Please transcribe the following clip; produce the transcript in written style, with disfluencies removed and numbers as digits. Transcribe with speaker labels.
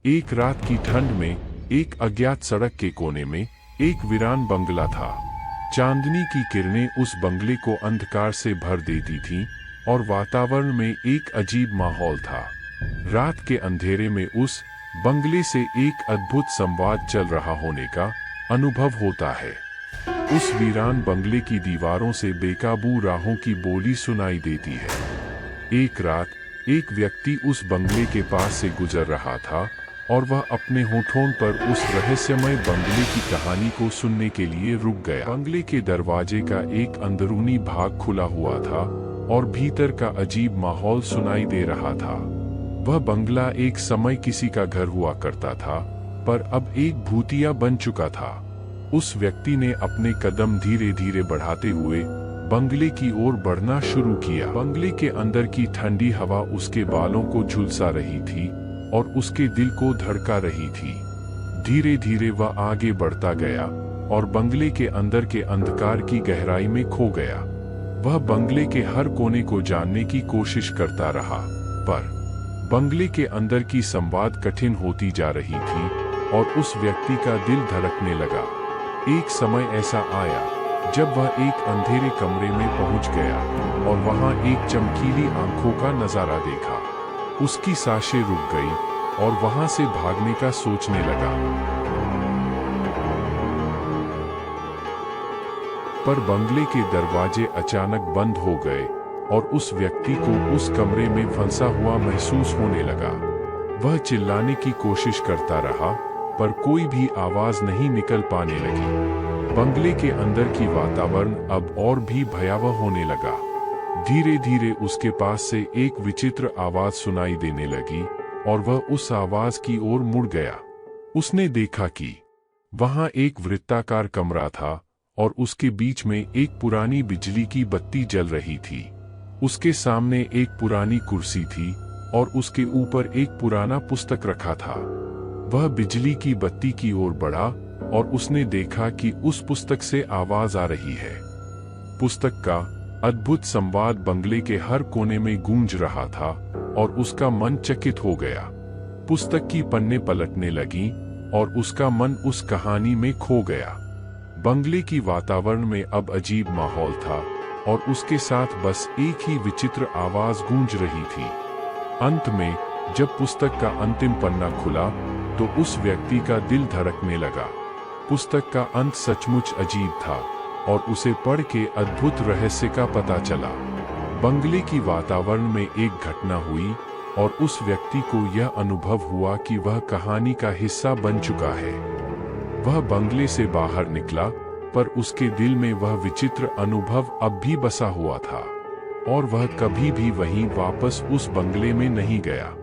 Speaker 1: एक रात की ठंड में एक अज्ञात सड़क के कोने में एक वीरान बंगला था। चांदनी की किरणें उस बंगले को अंधकार से भर देती थीं और वातावरण में एक अजीब माहौल था। रात के अंधेरे में उस बंगले से एक अद्भुत संवाद चल रहा होने का अनुभव होता है। उस वीरान बंगले की दीवारों से बेकाबू राहों की बोली सुनाई देती है। एक रात एक व्यक्ति उस बंगले के पास से गुजर रहा था और वह अपने होठों पर उस रहस्यमय बंगले की कहानी को सुनने के लिए रुक गया। बंगले के दरवाजे का एक अंदरूनी भाग खुला हुआ था और भीतर का अजीब माहौल सुनाई दे रहा था। वह बंगला एक समय किसी का घर हुआ करता था, पर अब एक भूतिया बन चुका था। उस व्यक्ति ने अपने कदम धीरे धीरे बढ़ाते हुए बंगले की ओर बढ़ना शुरू किया। बंगले के अंदर की ठंडी हवा उसके बालों को झुलसा रही थी और उसके दिल को धड़का रही थी। धीरे धीरे वह आगे बढ़ता गया और बंगले के अंदर के अंधकार की गहराई में खो गया। वह बंगले के हर कोने को जानने की कोशिश करता रहा, पर बंगले के अंदर की संवाद कठिन होती जा रही थी और उस व्यक्ति का दिल धड़कने लगा। एक समय ऐसा आया जब वह एक अंधेरे कमरे में पहुंच गया और वहां एक चमकीली आंखों का नजारा देखा। उसकी सांसें रुक गई और वहां से भागने का सोचने लगा, पर बंगले के दरवाजे अचानक बंद हो गए और उस व्यक्ति को उस कमरे में फंसा हुआ महसूस होने लगा। वह चिल्लाने की कोशिश करता रहा, पर कोई भी आवाज नहीं निकल पाने लगी। बंगले के अंदर की वातावरण अब और भी भयावह होने लगा। धीरे धीरे उसके पास से एक विचित्र आवाज सुनाई देने लगी और वह उस आवाज की ओर मुड़ गया। उसने देखा कि वहां एक वृत्ताकार कमरा था और उसके बीच में एक पुरानी बिजली की बत्ती जल रही थी। उसके सामने एक पुरानी कुर्सी थी और उसके ऊपर एक पुराना पुस्तक रखा था। वह बिजली की बत्ती की ओर बढ़ा और उसने देखा कि उस पुस्तक से आवाज आ रही है। पुस्तक का अद्भुत संवाद बंगले के हर कोने में गूंज रहा था और उसका मन चकित हो गया। पुस्तक की पन्ने पलटने लगी और उसका मन उस कहानी में खो गया। बंगले की वातावरण में अब अजीब माहौल था और उसके साथ बस एक ही विचित्र आवाज गूंज रही थी। अंत में जब पुस्तक का अंतिम पन्ना खुला तो उस व्यक्ति का दिल धड़कने लगा। पुस्तक का अंत सचमुच अजीब था और उसे पढ़ के अद्भुत रहस्य का पता चला। बंगले की वातावरण में एक घटना हुई और उस व्यक्ति को यह अनुभव हुआ कि वह कहानी का हिस्सा बन चुका है। वह बंगले से बाहर निकला, पर उसके दिल में वह विचित्र अनुभव अब भी बसा हुआ था और वह कभी भी वहीं वापस उस बंगले में नहीं गया।